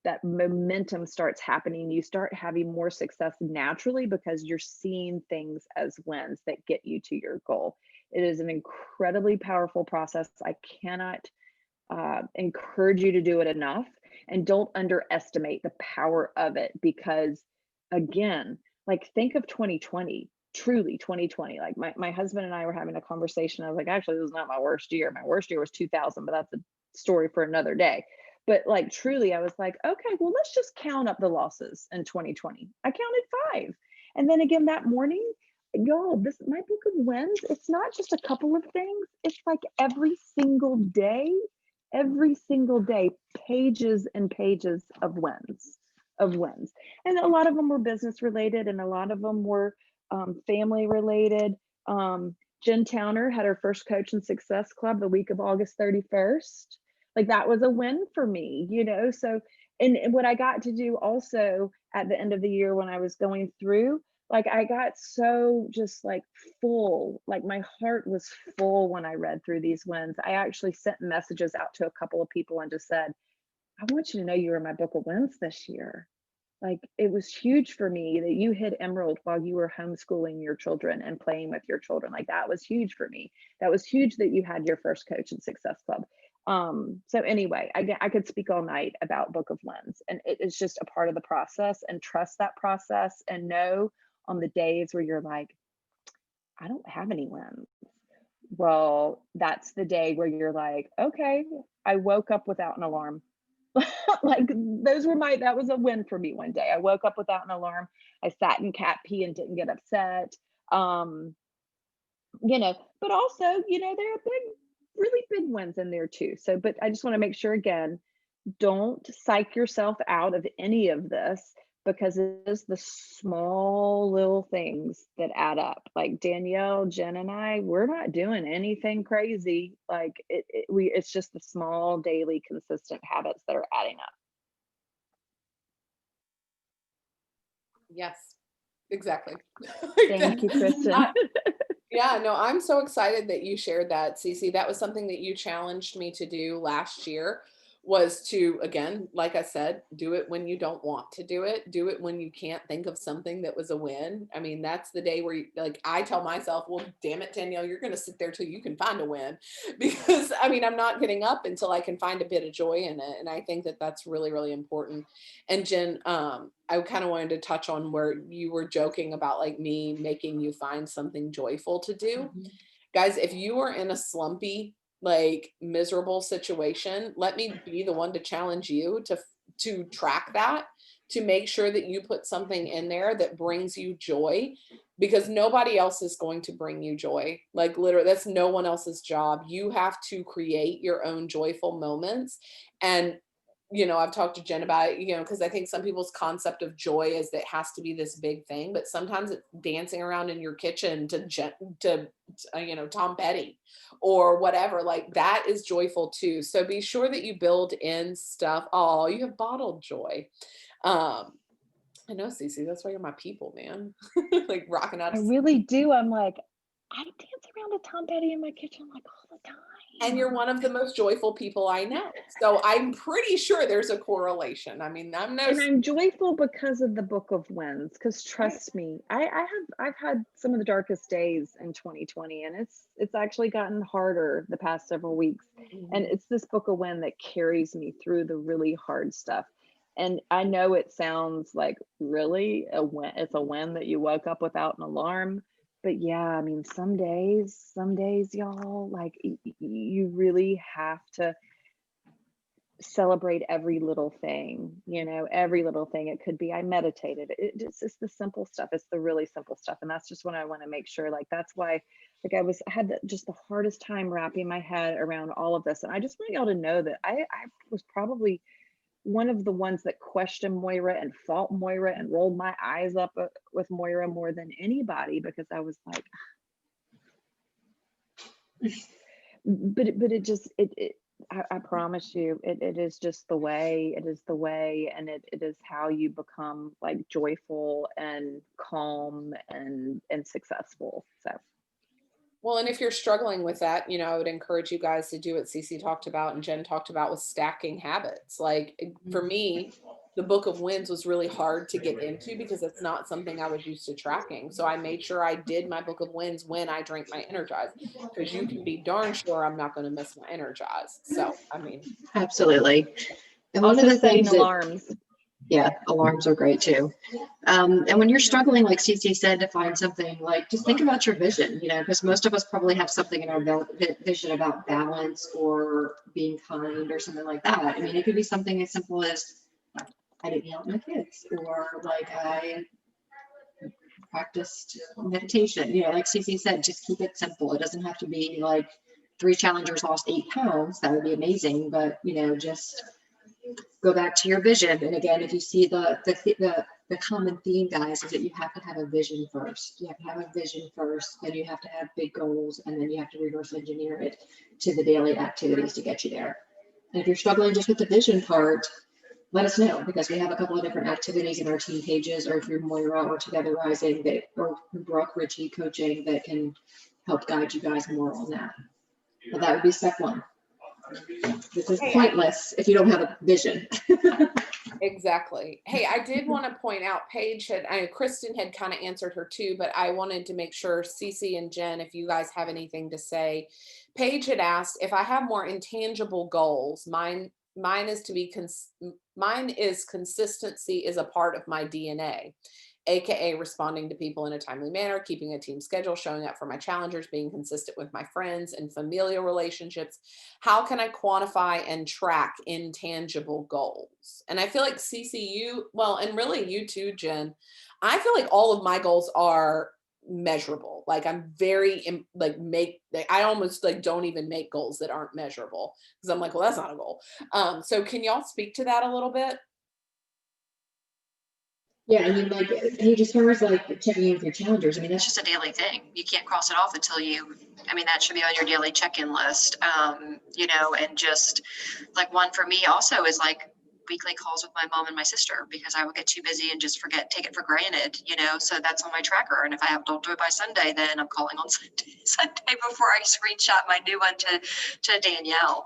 That momentum starts happening. You start having more success naturally because you're seeing things as wins that get you to your goal. It is an incredibly powerful process. I cannot encourage you to do it enough, and don't underestimate the power of it, because again, like, think of 2020. truly 2020. Like my husband and I were having a conversation. I was like, actually, this is not my worst year. My worst year was 2000, but that's a story for another day. But like truly, I was like, okay, well, let's just count up the losses in 2020. I counted 5. And then again that morning, y'all, this my book of wins, it's not just a couple of things. It's like every single day, pages and pages of wins. And a lot of them were business related, and a lot of them were family related. Jen Towner had her first Coach and Success Club the week of August 31st. Like that was a win for me, you know? So, and what I got to do also at the end of the year when I was going through, like I got so just like full, like my heart was full when I read through these wins. I actually sent messages out to a couple of people and just said, I want you to know you were in my book of wins this year. Like it was huge for me that you hit Emerald while you were homeschooling your children and playing with your children. Like that was huge for me. That was huge that you had your first Coach and Success Club. So anyway, I could speak all night about Book of Wins, and it is just a part of the process, and trust that process and know on the days where you're like, I don't have any wins. Well, that's the day where you're like, okay, I woke up without an alarm. Like that was a win for me one day. I woke up without an alarm. I sat in cat pee and didn't get upset. You know, but also, you know, there are really big wins in there too. So, but I just want to make sure again, don't psych yourself out of any of this, because it is the small little things that add up. Like Danielle, Jen, and I, we're not doing anything crazy. Like it's just the small, daily, consistent habits that are adding up. Yes, exactly. Thank you, Kristen. Yeah, no, I'm so excited that you shared that, Cece. That was something that you challenged me to do last year, was to, again, like I said, do it when you don't want to do it. Do it when you can't think of something that was a win. I mean, that's the day where like, I tell myself, well, damn it, Danielle, you're going to sit there till you can find a win, because I mean, I'm not getting up until I can find a bit of joy in it. And I think that that's really, really important. And Jen, I kind of wanted to touch on where you were joking about like me making you find something joyful to do. Mhm. Guys, if you are in a slumpy, like miserable situation, let me be the one to challenge you to track that, to make sure that you put something in there that brings you joy, because nobody else is going to bring you joy. Like literally, that's no one else's job. You have to create your own joyful moments. And you know, I've talked to Jen about it, you know, because I think some people's concept of joy is that it has to be this big thing, but sometimes it's dancing around in your kitchen to you know, Tom Petty or whatever. Like that is joyful too. So be sure that you build in stuff. Oh, you have bottled joy. I know, Cece, that's why you're my people, man. Like rocking out. I really do. I'm like, I dance around to Tom Petty in my kitchen like all the time. And you're one of the most joyful people I know. So I'm pretty sure there's a correlation. I mean, And I'm joyful because of the Book of Wins, because trust me, I've had some of the darkest days in 2020, and it's actually gotten harder the past several weeks. And it's this Book of Win that carries me through the really hard stuff. And I know it sounds like really a win. It's a win that you woke up without an alarm. But yeah, I mean, some days, y'all, like you really have to celebrate every little thing, you know, every little thing. It could be I meditated. It's just the simple stuff. It's the really simple stuff. And that's just what I want to make sure. Like, that's why, like, I had just the hardest time wrapping my head around all of this. And I just want y'all to know that I was probably one of the ones that questioned Moira and fought Moira and rolled my eyes up with Moira more than anybody, because I was like, but it just, I promise you, it is just the way. It is the way, and it is how you become like joyful and calm and successful. So. Well, and if you're struggling with that, you know, I would encourage you guys to do what Cece talked about and Jen talked about with stacking habits. Like for me, the Book of Wins was really hard to get into because it's not something I was used to tracking. So I made sure I did my Book of Wins when I drank my Energize, because you can be darn sure I'm not going to miss my Energize. So, I mean, Absolutely. And one Also of the setting things that, alarms. Yeah, alarms are great too. And when you're struggling, like Cece said, to find something, like just think about your vision, because most of us probably have something in our vision about balance or being kind or something like that. I mean, it could be something as simple as I didn't yell at my kids, or like I practiced meditation, like Cece said, just keep it simple. It doesn't have to be like 3 challengers lost 8 pounds. That would be amazing. But, just go back to your vision. And again, if you see the common theme, guys, is that you have to have a vision first. You have to have a vision first, then you have to have big goals, and then you have to reverse engineer it to the daily activities to get you there. And if you're struggling just with the vision part, let us know, because we have a couple of different activities in our team pages, or through Moira or Together Rising, or Brooke Ritchie coaching, that can help guide you guys more on that. But that would be step 1. This is pointless if you don't have a vision. Exactly. Hey, I did want to point out, Paige Kristen had kind of answered her too, but I wanted to make sure, Cece and Jen, if you guys have anything to say. Paige had asked if I have more intangible goals. Mine is consistency is a part of my DNA, aka responding to people in a timely manner, keeping a team schedule, showing up for my challengers, being consistent with my friends and familial relationships. How can I quantify and track intangible goals? And I feel like CCU, well, and really you too, Jen, I feel like all of my goals are measurable. Like I'm very I almost like don't even make goals that aren't measurable, because I'm like, well, that's not a goal. So can y'all speak to that a little bit? Yeah, I mean, like, Paige, as far as like checking in with your challengers, I mean, that's just a daily thing. You can't cross it off until that should be on your daily check-in list. And just like one for me also is like weekly calls with my mom and my sister, because I will get too busy and just take it for granted, so that's on my tracker. And if don't do it by Sunday, then I'm calling on Sunday before I screenshot my new one to Danielle.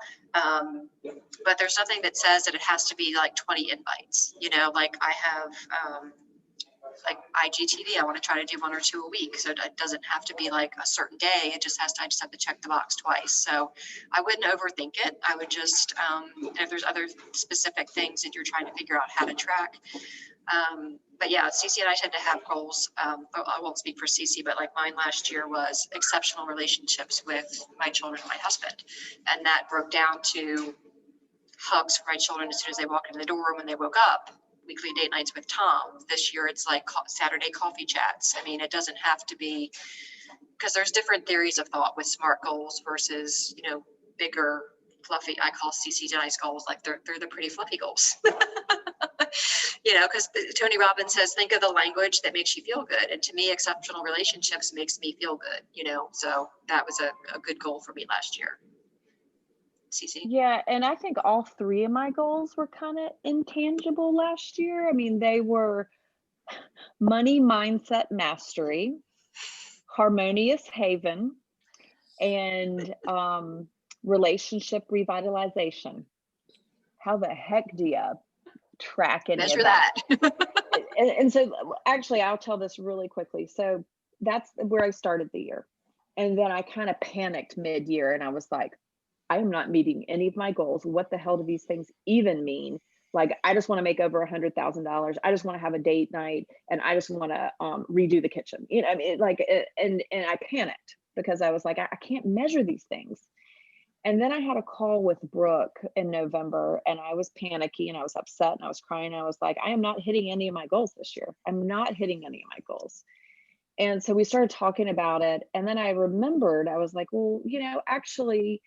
But there's nothing that says that it has to be like 20 invites, like I have, like IGTV, I want to try to do 1 or 2 a week. So it doesn't have to be like a certain day. I just have to check the box twice. So I wouldn't overthink it. I would just, if there's other specific things that you're trying to figure out how to track. But yeah, Cece and I tend to have goals. I won't speak for Cece, but like mine last year was exceptional relationships with my children and my husband. And that broke down to hugs for my children as soon as they walked in the door, when they woke up, weekly date nights with Tom. This year it's like Saturday coffee chats. I mean, it doesn't have to be, because there's different theories of thought with SMART goals versus, bigger, fluffy, I call CC nice goals, like they're the pretty fluffy goals. Because Tony Robbins says, think of the language that makes you feel good. And to me, exceptional relationships makes me feel good, so that was a good goal for me last year. CC? Yeah, and I think all 3 of my goals were kind of intangible last year. I mean, they were money mindset mastery, harmonious haven, and relationship revitalization. How the heck do you track any Measure of that? And so actually, I'll tell this really quickly. So that's where I started the year. And then I kind of panicked mid-year, and I was like, I am not meeting any of my goals. What the hell do these things even mean? Like, I just want to make over $100,000. I just want to have a date night, and I just want to redo the kitchen. I mean, like, and I panicked because I was like, I can't measure these things. And then I had a call with Brooke in November, and I was panicky and I was upset and I was crying. I was like, I am not hitting any of my goals this year. I'm not hitting any of my goals. And so we started talking about it. And then I remembered, I was like, well, actually,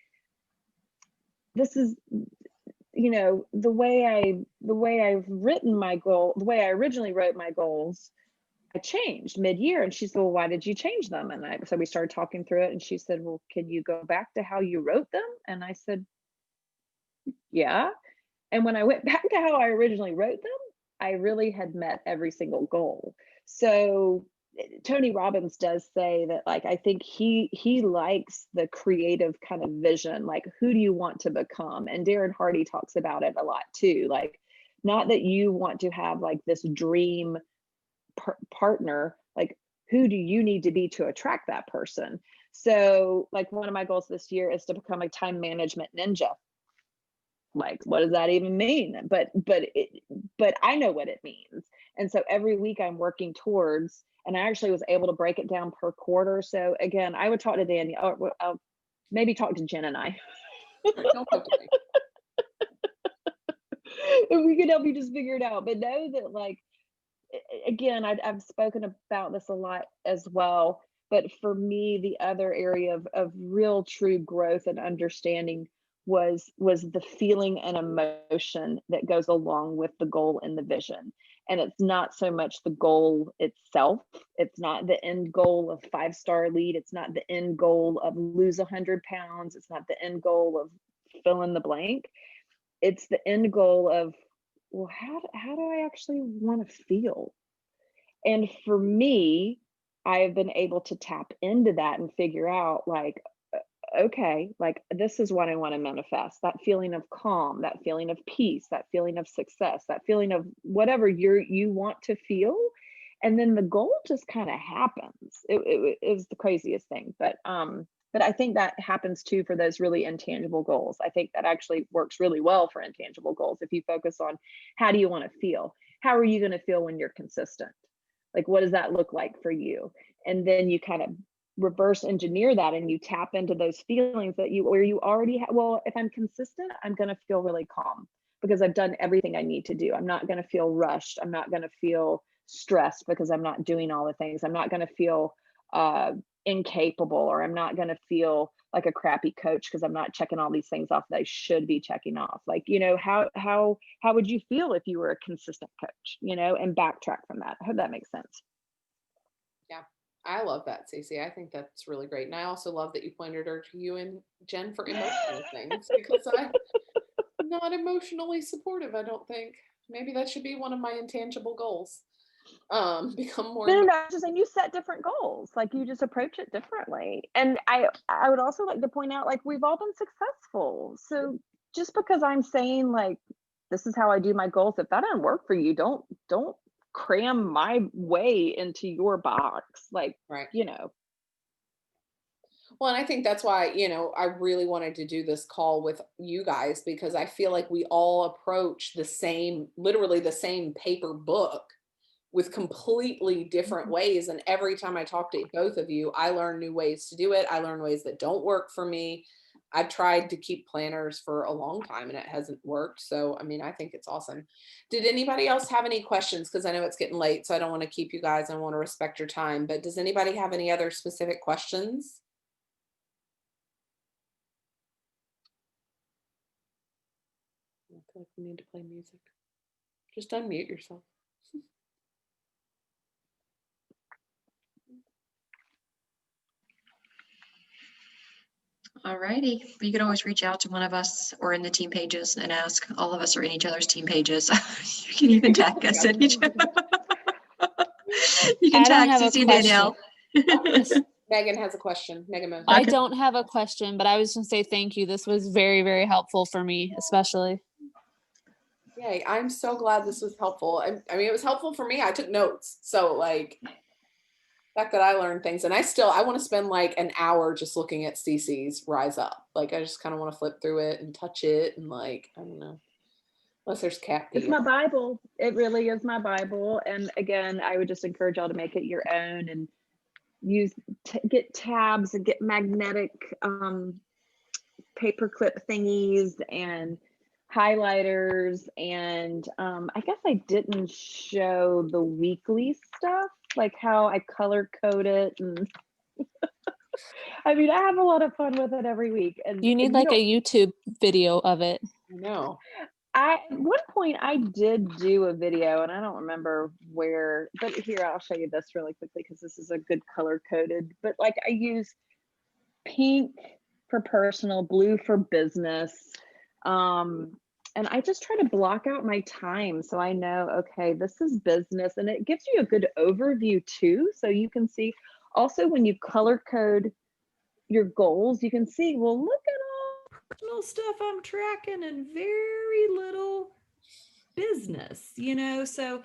this is, the way I've written my goal, the way I originally wrote my goals, I changed mid-year. And she said, well, why did you change them? And so we started talking through it, and she said, well, can you go back to how you wrote them? And I said, yeah. And when I went back to how I originally wrote them, I really had met every single goal. So Tony Robbins does say that, like, I think he likes the creative kind of vision, like, who do you want to become? And Darren Hardy talks about it a lot too. Like, not that you want to have like this dream partner, like, who do you need to be to attract that person? So like, one of my goals this year is to become a time management ninja. like, what does that even mean? But I know what it means. And so every week I'm working towards, and I actually was able to break it down per quarter. So again, I would talk to Danny, or I'll maybe talk to Jen and I. Right, don't talk to me. If we could help you just figure it out. But know that, like, again, I've spoken about this a lot as well. But for me, the other area of real true growth and understanding was the feeling and emotion that goes along with the goal and the vision. And it's not so much the goal itself. It's not the end goal of 5-star lead. It's not the end goal of lose 100 pounds. It's not the end goal of fill in the blank. It's the end goal of, well, how do I actually want to feel? And for me, I have been able to tap into that and figure out, like, okay, like, this is what I want to manifest, that feeling of calm, that feeling of peace, that feeling of success, that feeling of whatever you want to feel. And then the goal just kind of happens. It was the craziest thing. But I think that happens too for those really intangible goals. I think that actually works really well for intangible goals. If you focus on, how do you want to feel? How are you going to feel when you're consistent? Like, what does that look like for you? And then you kind of reverse engineer that, and you tap into those feelings that where you already have. Well, if I'm consistent, I'm going to feel really calm because I've done everything I need to do. I'm not going to feel rushed. I'm not going to feel stressed because I'm not doing all the things. I'm not going to feel incapable, or I'm not going to feel like a crappy coach because I'm not checking all these things off that I should be checking off. Like, how would you feel if you were a consistent coach, and backtrack from that? I hope that makes sense. Yeah, I love that, Stacey. I think that's really great. And I also love that you pointed her to you and Jen for emotional things, because I'm not emotionally supportive, I don't think. Maybe that should be one of my intangible goals. Become more. No, just saying, you set different goals. Like, you just approach it differently. And I would also like to point out, like, we've all been successful. So just because I'm saying, like, this is how I do my goals, if that doesn't work for you, don't cram my way into your box. Like, Right. Well, and I think that's why, I really wanted to do this call with you guys, because I feel like we all approach literally the same paper book with completely different ways. And every time I talk to both of you, I learn new ways to do it. I learn ways that don't work for me. I've tried to keep planners for a long time and it hasn't worked. So, I mean, I think it's awesome. Did anybody else have any questions? Because I know it's getting late, so I don't want to keep you guys. I want to respect your time. But does anybody have any other specific questions? I feel like we need to play music. Just unmute yourself. All righty. You can always reach out to one of us or in the team pages and ask. All of us are in each other's team pages. You can even tag us at each other. You can tag Cece and Danielle. Megan has a question. Megan Moses. I don't have a question, but I was going to say thank you. This was very, very helpful for me, especially. Yay. I'm so glad this was helpful. I mean, it was helpful for me. I took notes. So, like, the fact that I learned things, and I want to spend like an hour just looking at Cece's Rise Up. Like, I just kind of want to flip through it and touch it. And, like, I don't know. Unless there's cat pee. It's my Bible. It really is my Bible. And again, I would just encourage y'all to make it your own and get tabs and get magnetic paperclip thingies and highlighters. And I guess I didn't show the weekly stuff, like how I color code it. And I mean, I have a lot of fun with it every week. And you need like a YouTube video of it. I know. At one point I did do a video, and I don't remember where, but here, I'll show you this really quickly because this is a good color coded. But like, I use pink for personal, blue for business. And I just try to block out my time so I know, okay, this is business, and it gives you a good overview too. So you can see also when you color code your goals, you can see, well, look at all personal stuff I'm tracking and very little business, so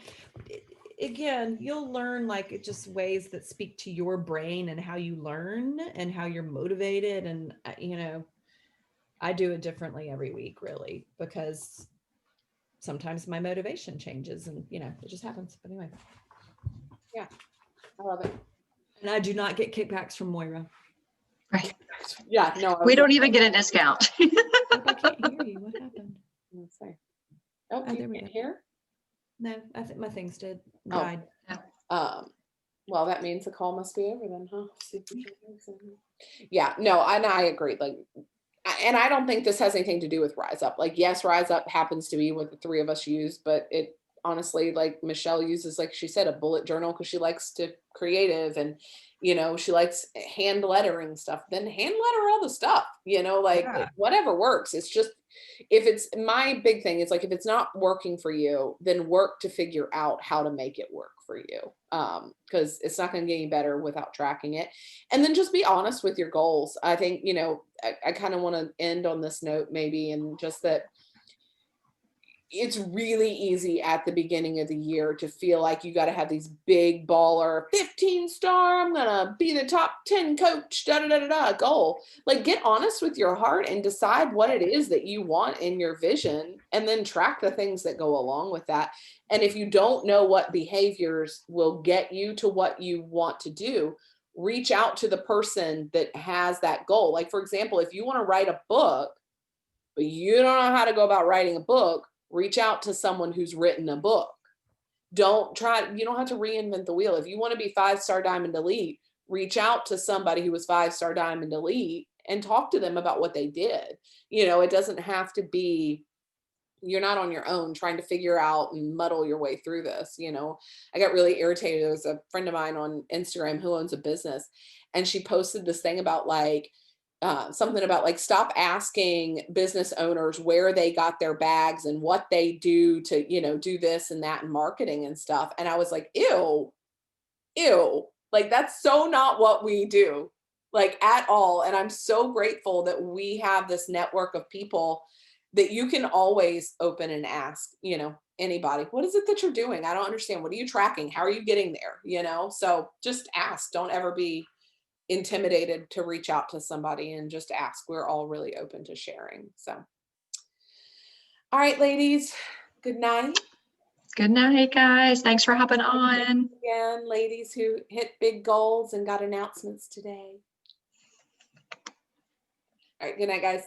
again, you'll learn like just ways that speak to your brain and how you learn and how you're motivated. And I do it differently every week, really, because sometimes my motivation changes and, it just happens. But anyway. Yeah, I love it. And I do not get kickbacks from Moira. Right. Yeah, no. We don't even get a discount. Oh, I can't hear you. What happened? Let's see. Oh, Oh, you there we can't go. hear? No, I think my things did Oh. died. Well, that means the call must be over then, huh? Yeah, no, I agree. Like, and I don't think this has anything to do with Rise Up. Like, yes, Rise Up happens to be what the three of us use, but it honestly, like Michelle uses, like she said, a bullet journal because she likes to creative and, she likes hand lettering stuff. Then hand letter all the stuff, like Yeah. whatever works. It's just, if it's my big thing is like, if it's not working for you, then work to figure out how to make it work for you. Because it's not going to get any better without tracking it. And then just be honest with your goals. I think, I kind of want to end on this note maybe, and just that it's really easy at the beginning of the year to feel like you got to have these big baller 15-star, I'm gonna be the top 10 coach, goal. Like, get honest with your heart and decide what it is that you want in your vision, and then track the things that go along with that. And if you don't know what behaviors will get you to what you want to do, reach out to the person that has that goal. Like, for example, if you want to write a book, but you don't know how to go about writing a book, reach out to someone who's written a book. You don't have to reinvent the wheel. If you want to be 5-star diamond elite, reach out to somebody who was 5-star diamond elite and talk to them about what they did. It doesn't have to be, you're not on your own trying to figure out and muddle your way through this. I got really irritated. There was a friend of mine on Instagram who owns a business, and she posted this thing about like, something about like, stop asking business owners where they got their bags and what they do to, do this and that in marketing and stuff. And I was like, ew, like, that's so not what we do, like, at all. And I'm so grateful that we have this network of people that you can always open and ask, anybody, what is it that you're doing? I don't understand. What are you tracking? How are you getting there? So just ask. Don't ever be intimidated to reach out to somebody, and just ask. We're all really open to sharing. So, all right, ladies, good night. Good night, guys. Thanks for hopping on. Again, ladies who hit big goals and got announcements today. All right, good night, guys.